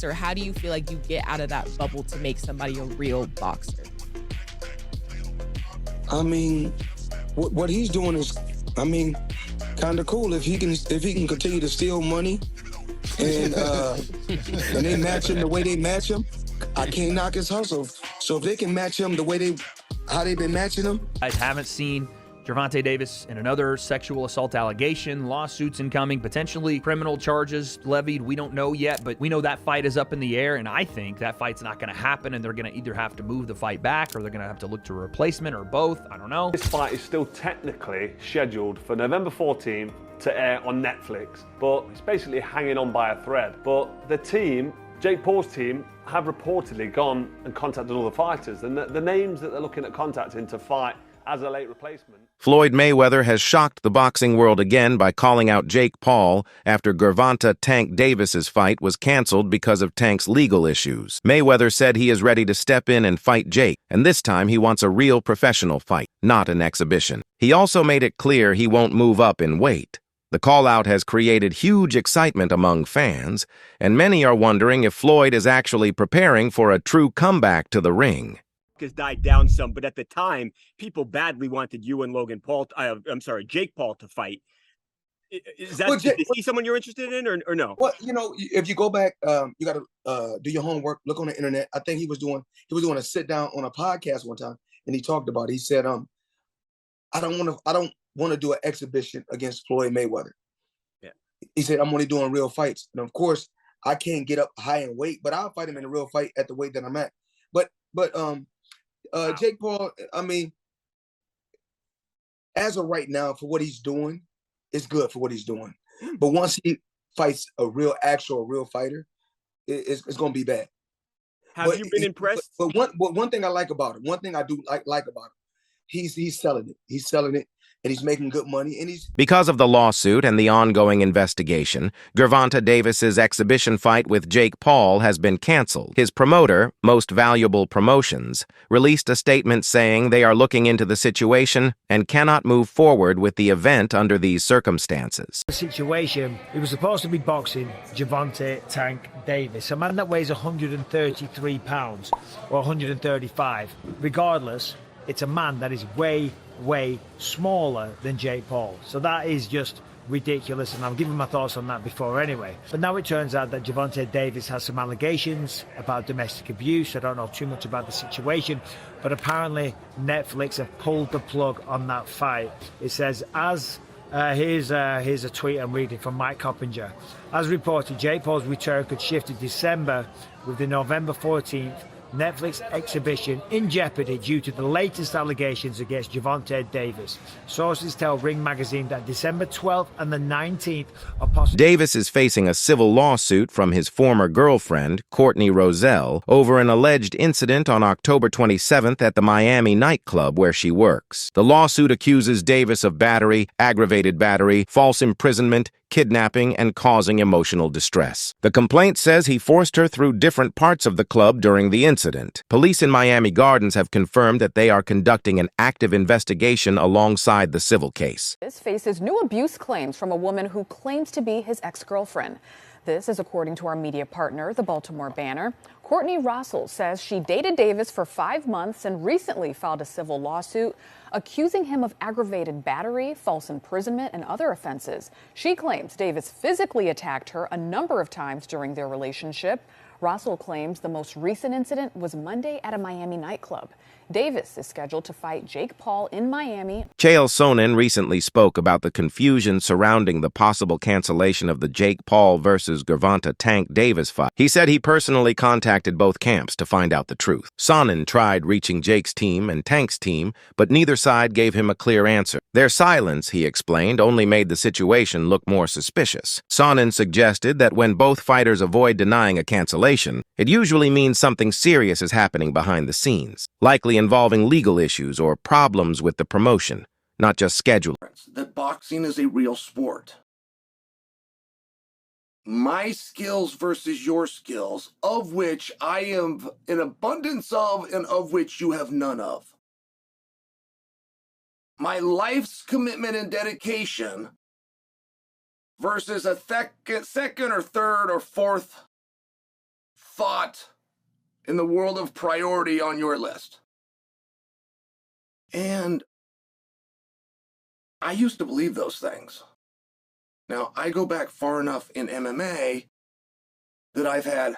boxer, how do you feel like you get out of that bubble to make somebody a real boxer? I mean, what he's doing is, I mean, kind of cool. If he can continue to steal money and they match him the way they match him, I can't knock his hustle. So if they can match him the way how they've been matching him. I haven't seen Gervonta Davis in another sexual assault allegation, lawsuits incoming, potentially criminal charges levied. We don't know yet, but we know that fight is up in the air, and I think that fight's not going to happen, and they're going to either have to move the fight back or they're going to have to look to a replacement or both. I don't know. This fight is still technically scheduled for November 14th to air on Netflix, but it's basically hanging on by a thread. But the team, Jake Paul's team, have reportedly gone and contacted all the fighters, and the names that they're looking at contacting to fight as a late replacement. Floyd Mayweather has shocked the boxing world again by calling out Jake Paul after Gervonta Tank Davis's fight was canceled because of Tank's legal issues. Mayweather said he is ready to step in and fight Jake, and this time he wants a real professional fight, not an exhibition. He also made it clear he won't move up in weight. The call-out has created huge excitement among fans, and many are wondering if Floyd is actually preparing for a true comeback to the ring. Has died down some, but at the time, people badly wanted you and Jake Paul to fight. Is he someone you're interested in, or no? Well, you know, if you go back, you got to do your homework, look on the internet. I think he was doing a sit down on a podcast one time, and he talked about it. He said, I don't want to do an exhibition against Floyd Mayweather. Yeah. He said, I'm only doing real fights, and of course, I can't get up high in weight, but I'll fight him in a real fight at the weight that I'm at. But Jake Paul, I mean, as of right now, for what he's doing, it's good for what he's doing. But once he fights a real fighter, it's going to be bad. Have you been impressed? But one thing I like about him, one thing I do like about him, he's selling it. He's selling it, and he's making good money. And Because of the lawsuit and the ongoing investigation, Gervonta Davis's exhibition fight with Jake Paul has been canceled. His promoter, Most Valuable Promotions, released a statement saying they are looking into the situation and cannot move forward with the event under these circumstances. The situation, he was supposed to be boxing Gervonta Tank Davis, a man that weighs 133 pounds or 135. Regardless, it's a man that is way smaller than Jake Paul. So that is just ridiculous, and I've given my thoughts on that before anyway. But now it turns out that Gervonta Davis has some allegations about domestic abuse. I don't know too much about the situation, but apparently Netflix have pulled the plug on that fight. It says, here's a tweet I'm reading from Mike Coppinger. As reported, Jake Paul's return could shift to December, with the November 14th Netflix exhibition in jeopardy due to the latest allegations against Gervonta Davis. Sources tell Ring magazine that December 12th and the 19th are possible. Davis is facing a civil lawsuit from his former girlfriend, Courtney Roselle, over an alleged incident on October 27th at the Miami nightclub where she works. The lawsuit accuses Davis of battery, aggravated battery, false imprisonment, kidnapping, and causing emotional distress. The complaint says he forced her through different parts of the club during the incident. Police in Miami Gardens have confirmed that they are conducting an active investigation alongside the civil case. This faces new abuse claims from a woman who claims to be his ex-girlfriend. This is according to our media partner, the Baltimore Banner. Courtney Russell says she dated Davis for 5 months and recently filed a civil lawsuit accusing him of aggravated battery, false imprisonment, and other offenses. She claims Davis physically attacked her a number of times during their relationship. Russell claims the most recent incident was Monday at a Miami nightclub. Davis is scheduled to fight Jake Paul in Miami. Chael Sonnen recently spoke about the confusion surrounding the possible cancellation of the Jake Paul versus Gervonta Tank Davis fight. He said he personally contacted both camps to find out the truth. Sonnen tried reaching Jake's team and Tank's team, but neither side gave him a clear answer. Their silence, he explained, only made the situation look more suspicious. Sonnen suggested that when both fighters avoid denying a cancellation, it usually means something serious is happening behind the scenes, likely involving legal issues or problems with the promotion, not just scheduling. That boxing is a real sport. My skills versus your skills, of which I have an abundance of and of which you have none of. My life's commitment and dedication versus a second or third or fourth not in the world of priority on your list. And I used to believe those things. Now, I go back far enough in MMA that I've had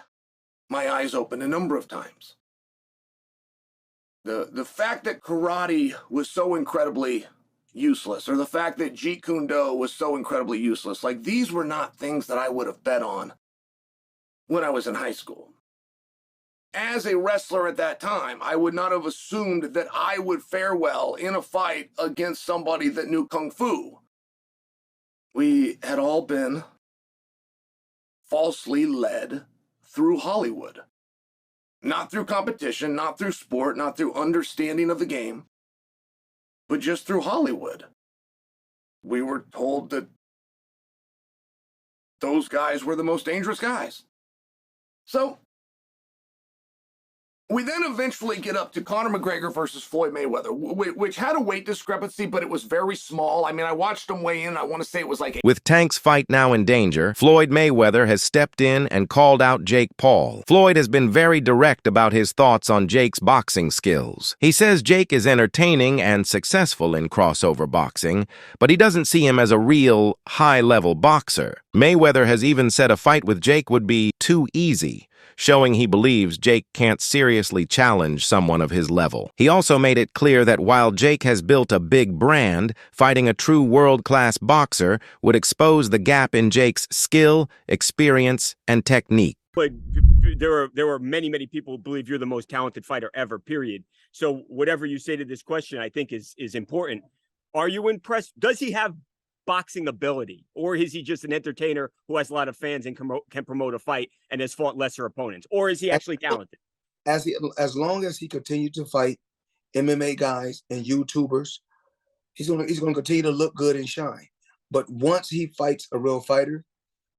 my eyes open a number of times. The fact that karate was so incredibly useless, or the fact that Jeet Kune Do was so incredibly useless, like these were not things that I would have bet on when I was in high school. As a wrestler at that time, I would not have assumed that I would fare well in a fight against somebody that knew Kung Fu. We had all been falsely led through Hollywood. Not through competition, not through sport, not through understanding of the game, but just through Hollywood. We were told that those guys were the most dangerous guys. So, we then eventually get up to Conor McGregor versus Floyd Mayweather, which had a weight discrepancy, but it was very small. I mean, I watched them weigh in. I want to say it was like... With Tank's fight now in danger, Floyd Mayweather has stepped in and called out Jake Paul. Floyd has been very direct about his thoughts on Jake's boxing skills. He says Jake is entertaining and successful in crossover boxing, but he doesn't see him as a real, high-level boxer. Mayweather has even said a fight with Jake would be too easy, showing he believes Jake can't seriously challenge someone of his level. He also made it clear that while Jake has built a big brand, fighting a true world-class boxer would expose the gap in Jake's skill, experience, and technique. But there are many people who believe you're the most talented fighter ever, period. So whatever you say to this question, I think is important. Are you impressed? Does he have boxing ability, or is he just an entertainer who has a lot of fans and can promote a fight and has fought lesser opponents, or is he actually talented? As long as he continues to fight MMA guys and YouTubers, he's gonna continue to look good and shine. But once he fights a real fighter,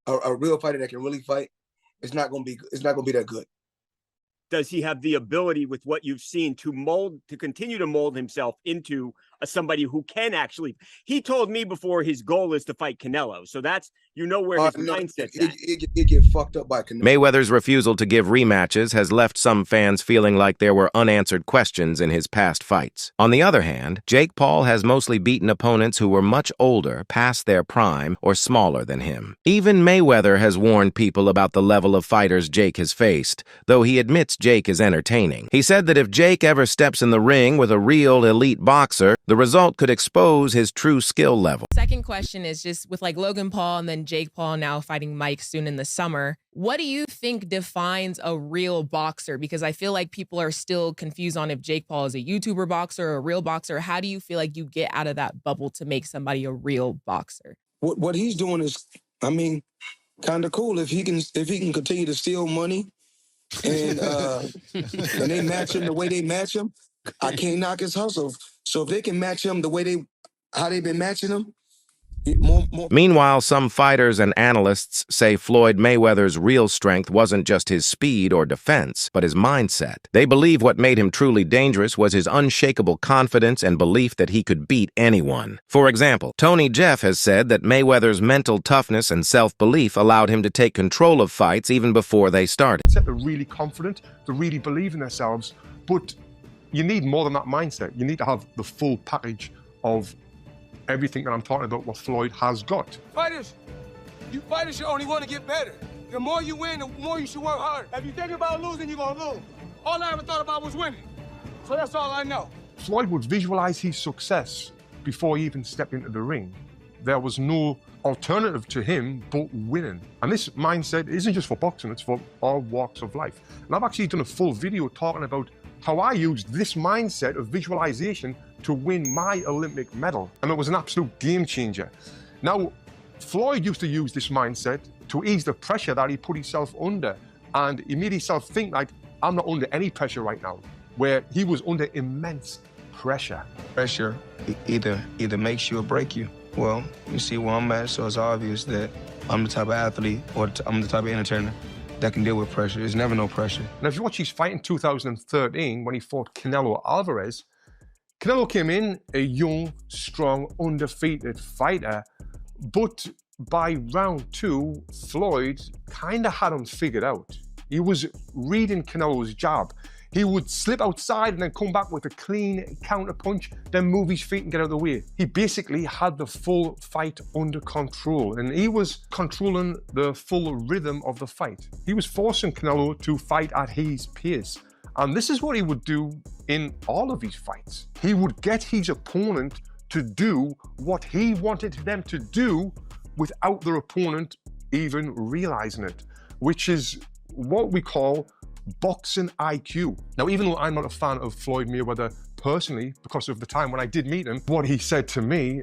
a real fighter that can really fight, it's not gonna be that good. Does he have the ability, with what you've seen, to continue to mold himself into somebody who can actually? He told me before his goal is to fight Canelo, so that's where his mindset's at. It get fucked up by Canelo. Mayweather's refusal to give rematches has left some fans feeling like there were unanswered questions in his past fights. On the other hand, Jake Paul has mostly beaten opponents who were much older, past their prime, or smaller than him. Even Mayweather has warned people about the level of fighters Jake has faced, though he admits Jake is entertaining. He said that if Jake ever steps in the ring with a real elite boxer, the result could expose his true skill level. Second question is just with like Logan Paul and then Jake Paul now fighting Mike soon in the summer. What do you think defines a real boxer? Because I feel like people are still confused on if Jake Paul is a YouTuber boxer or a real boxer. How do you feel like you get out of that bubble to make somebody a real boxer? What he's doing is, I mean, kind of cool. If he can continue to steal money and they match him the way they match him, I can't knock his hustle. So if they can match him the way how they've been matching him, more. Meanwhile, some fighters and analysts say Floyd Mayweather's real strength wasn't just his speed or defense, but his mindset. They believe what made him truly dangerous was his unshakable confidence and belief that he could beat anyone. For example, Tony Jeff has said that Mayweather's mental toughness and self-belief allowed him to take control of fights even before they started. They're really confident, they really believe in themselves, but you need more than that mindset. You need to have the full package of everything that I'm talking about, what Floyd has got. Fighters should only want to get better. The more you win, the more you should work hard. If you think about losing, you're gonna lose. All I ever thought about was winning. So that's all I know. Floyd would visualize his success before he even stepped into the ring. There was no alternative to him but winning. And this mindset isn't just for boxing, it's for all walks of life. And I've actually done a full video talking about how I used this mindset of visualization to win my Olympic medal. And it was an absolute game changer. Now, Floyd used to use this mindset to ease the pressure that he put himself under. And he made himself think like, I'm not under any pressure right now, where he was under immense pressure. Pressure either makes you or break you. Well, you see where I'm at, so it's obvious that I'm the type of athlete or I'm the type of entertainer that can deal with pressure. There's never no pressure. Now, if you watch his fight in 2013, when he fought Canelo Alvarez, Canelo came in a young, strong, undefeated fighter, but by round two, Floyd kind of had him figured out. He was reading Canelo's jab. He would slip outside and then come back with a clean counter punch, then move his feet and get out of the way. He basically had the full fight under control, and he was controlling the full rhythm of the fight. He was forcing Canelo to fight at his pace. And this is what he would do in all of his fights. He would get his opponent to do what he wanted them to do without their opponent even realizing it, which is what we call boxing IQ. Now, even though I'm not a fan of Floyd Mayweather personally, because of the time when I did meet him, what he said to me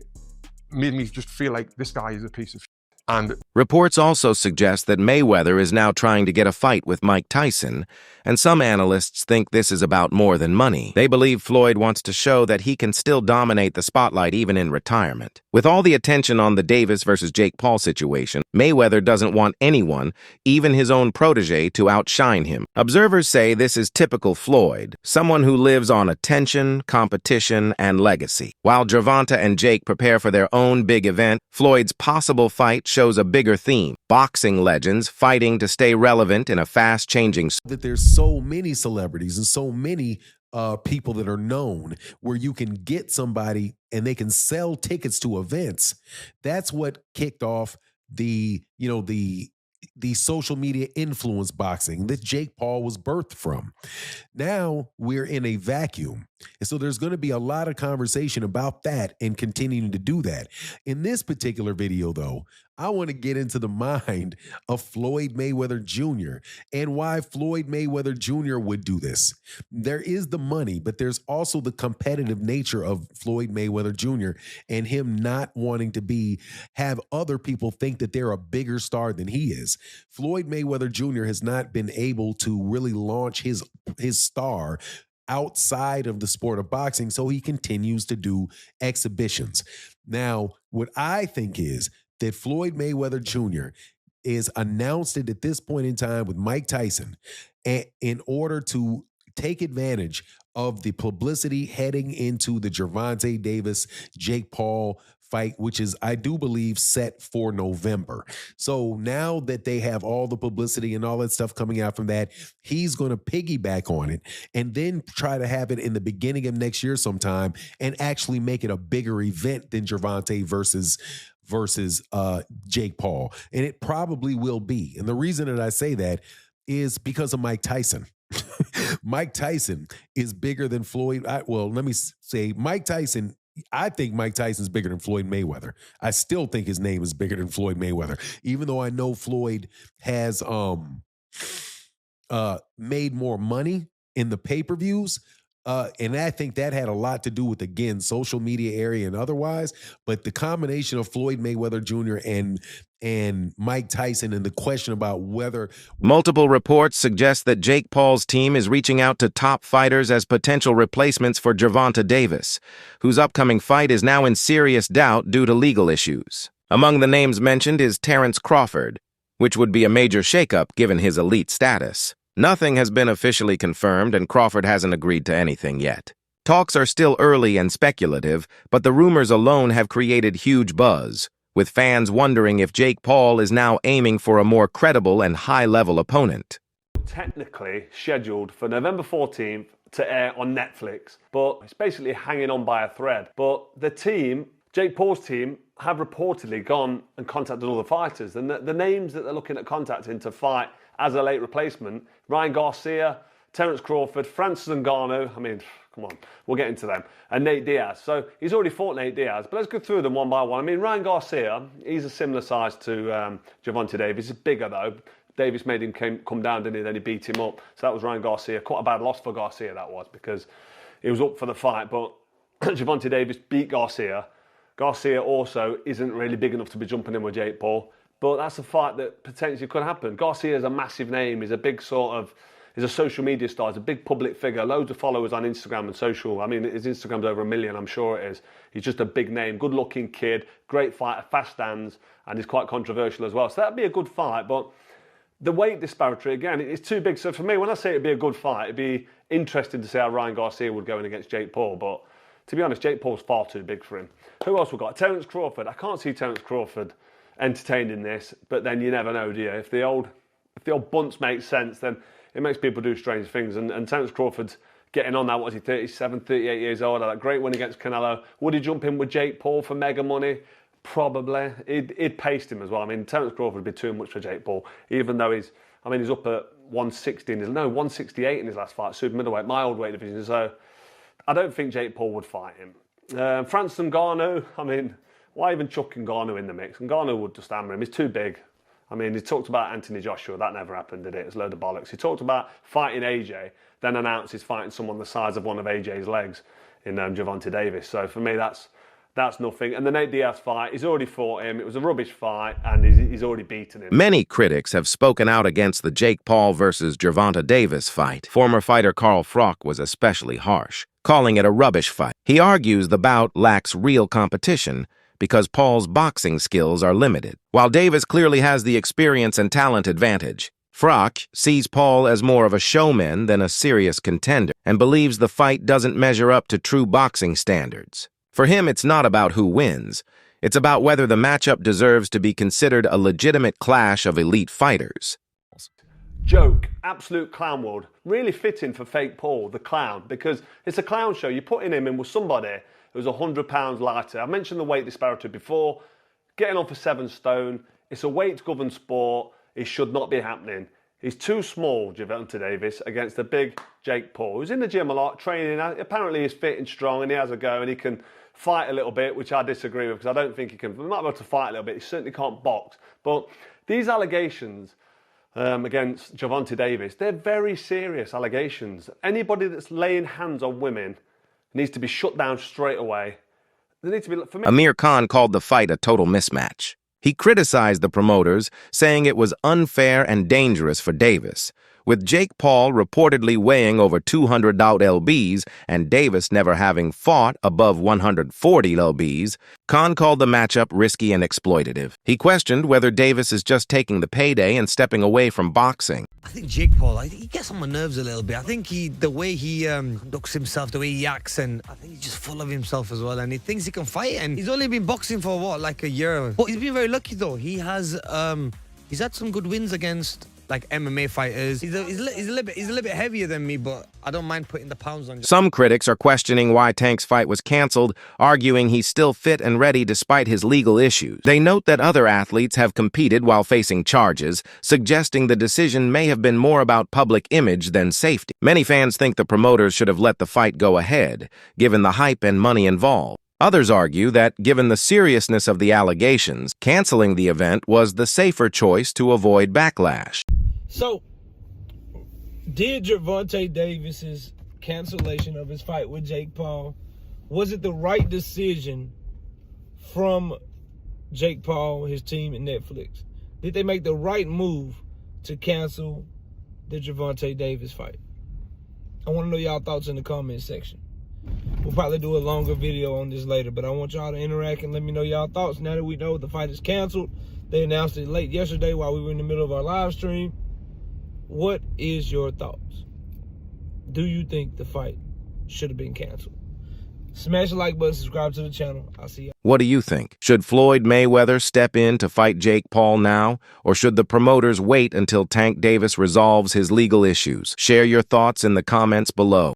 made me just feel like this guy is a piece of shit. And reports also suggest that Mayweather is now trying to get a fight with Mike Tyson, and some analysts think this is about more than money. They believe Floyd wants to show that he can still dominate the spotlight even in retirement. With all the attention on the Davis versus Jake Paul situation, Mayweather doesn't want anyone, even his own protege, to outshine him. Observers say this is typical Floyd, someone who lives on attention, competition, and legacy. While Gervonta and Jake prepare for their own big event, Floyd's possible fight shows a bigger theme: boxing legends fighting to stay relevant in a fast-changing. That there's so many celebrities and so many people that are known where you can get somebody and they can sell tickets to events. That's what kicked off the social media influence boxing that Jake Paul was birthed from. Now we're in a vacuum. And so there's going to be a lot of conversation about that and continuing to do that. In this particular video, though, I want to get into the mind of Floyd Mayweather Jr. and why Floyd Mayweather Jr. would do this. There is the money, but there's also the competitive nature of Floyd Mayweather Jr. and him not wanting to have other people think that they're a bigger star than he is. Floyd Mayweather Jr. has not been able to really launch his star outside of the sport of boxing, so he continues to do exhibitions. Now, what I think is that Floyd Mayweather Jr. is announced it at this point in time with Mike Tyson in order to take advantage of the publicity heading into the Gervonta Davis, Jake Paul fight, which is, I do believe, set for November. So now that they have all the publicity and all that stuff coming out from that, he's going to piggyback on it and then try to have it in the beginning of next year sometime and actually make it a bigger event than Gervonta versus Jake Paul. And it probably will be. And the reason that I say that is because of Mike Tyson. Mike Tyson is bigger than Floyd. Let me say Mike Tyson. I think Mike Tyson's bigger than Floyd Mayweather. I still think his name is bigger than Floyd Mayweather, even though I know Floyd has made more money in the pay-per-views. And I think that had a lot to do with, again, social media area and otherwise. But the combination of Floyd Mayweather Jr. and Mike Tyson and the question about whether... Multiple reports suggest that Jake Paul's team is reaching out to top fighters as potential replacements for Gervonta Davis, whose upcoming fight is now in serious doubt due to legal issues. Among the names mentioned is Terrence Crawford, which would be a major shakeup given his elite status. Nothing has been officially confirmed, and Crawford hasn't agreed to anything yet. Talks are still early and speculative, but the rumors alone have created huge buzz, with fans wondering if Jake Paul is now aiming for a more credible and high-level opponent. Technically scheduled for November 14th to air on Netflix, but it's basically hanging on by a thread. But the team, Jake Paul's team, have reportedly gone and contacted all the fighters, and the names that they're looking at contacting to fight as a late replacement: Ryan Garcia, Terrence Crawford, Francis Ngannou. I mean, come on, we'll get into them. And Nate Diaz. So he's already fought Nate Diaz, but let's go through them one by one. I mean, Ryan Garcia, he's a similar size to Gervonta Davis. He's bigger though. Davis made him come down, didn't he? Then he beat him up. So that was Ryan Garcia. Quite a bad loss for Garcia, that was, because he was up for the fight. But Gervonta Davis beat Garcia. Garcia also isn't really big enough to be jumping in with Jake Paul. But that's a fight that potentially could happen. Garcia is a massive name. He's a big he's a social media star. He's a big public figure. Loads of followers on Instagram and social. I mean, his Instagram's over 1 million, I'm sure it is. He's just a big name, good looking kid, great fighter, fast hands, and he's quite controversial as well. So that'd be a good fight. But the weight disparity, again, it's too big. So for me, when I say it'd be a good fight, it'd be interesting to see how Ryan Garcia would go in against Jake Paul. But to be honest, Jake Paul's far too big for him. Who else we got? Terrence Crawford. I can't see Terrence Crawford entertained in this, but then you never know, do you? If the old if the old bunts make sense, then it makes people do strange things. And Terence Crawford's getting on now. What is he, 37, 38 years old? Had that great win against Canelo. Would he jump in with Jake Paul for mega money? Probably. He'd paced him as well. I mean, Terence Crawford would be too much for Jake Paul, even though he's up at 168 in his last fight, super middleweight, my old weight division. So I don't think Jake Paul would fight him. Francis Ngannou, I mean, why even chuck Ngannou in the mix? Ngannou would just hammer him. He's too big. I mean, he talked about Anthony Joshua. That never happened, did it? It's a load of bollocks. He talked about fighting AJ, then announced he's fighting someone the size of one of AJ's legs in Gervonta Davis. So for me, that's nothing. And the Nate Diaz fight, he's already fought him. It was a rubbish fight, and he's already beaten him. Many critics have spoken out against the Jake Paul versus Gervonta Davis fight. Former fighter Carl Froch was especially harsh, calling it a rubbish fight. He argues the bout lacks real competition because Paul's boxing skills are limited. While Davis clearly has the experience and talent advantage, Froch sees Paul as more of a showman than a serious contender and believes the fight doesn't measure up to true boxing standards. For him, it's not about who wins. It's about whether the matchup deserves to be considered a legitimate clash of elite fighters. Joke, absolute clown world. Really fitting for fake Paul, the clown, because it's a clown show. You're putting him in with somebody who's 100 pounds lighter. I've mentioned the weight disparity before. Getting on for 7 stone. It's a weight-governed sport. It should not be happening. He's too small, Gervonta Davis, against the big Jake Paul, who's in the gym a lot, training. Apparently he's fit and strong, and he has a go, and he can fight a little bit, which I disagree with, because I don't think he can. He might be able to fight a little bit. He certainly can't box. But these allegations against Gervonta Davis, they're very serious allegations. Anybody that's laying hands on women needs to be shut down straight away. They need to be, for me. Amir Khan called the fight a total mismatch. He criticized the promoters, saying it was unfair and dangerous for Davis, with Jake Paul reportedly weighing over 200 lbs and Davis never having fought above 140 lbs. Khan called the matchup risky and exploitative. He questioned whether Davis is just taking the payday and stepping away from boxing. I think Jake Paul, he gets on my nerves a little bit. I think the way he conducts himself, the way he acts, and I think he's just full of himself as well, and he thinks he can fight, and he's only been boxing for, what, like a year? But he's been very lucky, though. He has, he's had some good wins against, like, MMA fighters. He's a little bit heavier than me, but I don't mind putting the pounds on. Some critics are questioning why Tank's fight was canceled, arguing he's still fit and ready despite his legal issues. They note that other athletes have competed while facing charges, suggesting the decision may have been more about public image than safety. Many fans think the promoters should have let the fight go ahead, given the hype and money involved. Others argue that, given the seriousness of the allegations, canceling the event was the safer choice to avoid backlash. So, did Gervonta Davis's cancellation of his fight with Jake Paul, was it the right decision from Jake Paul, his team, and Netflix? Did they make the right move to cancel the Gervonta Davis fight? I want to know y'all thoughts in the comment section. We'll probably do a longer video on this later, but I want y'all to interact and let me know y'all thoughts. Now that we know the fight is canceled, they announced it late yesterday while we were in the middle of our live stream. What is your thoughts? Do you think the fight should have been canceled? Smash the like button, subscribe to the channel. I'll see you. What do you think? Should Floyd Mayweather step in to fight Jake Paul now, or should the promoters wait until Tank Davis resolves his legal issues? Share your thoughts in the comments below.